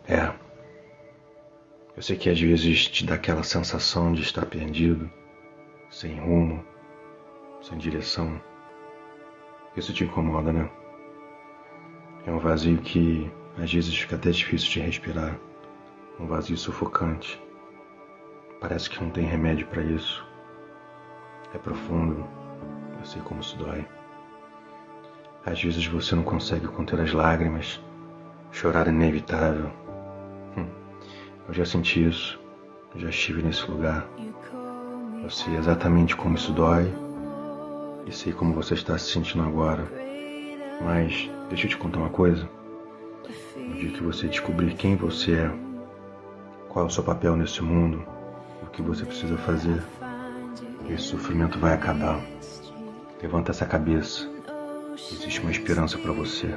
É, eu sei que às vezes te dá aquela sensação de estar perdido, sem rumo, sem direção. Isso te incomoda, né? É um vazio que às vezes fica até difícil de respirar. Um vazio sufocante. Parece que não tem remédio pra isso. É profundo, eu sei como isso dói. Às vezes você não consegue conter as lágrimas. Chorar é inevitável. Eu já senti isso. Eu já estive nesse lugar. Eu sei exatamente como isso dói. E sei como você está se sentindo agora. Mas deixa eu te contar uma coisa. No dia que você descobrir quem você é, qual é o seu papel nesse mundo, o que você precisa fazer, esse sofrimento vai acabar. Levanta essa cabeça. Existe uma esperança para você.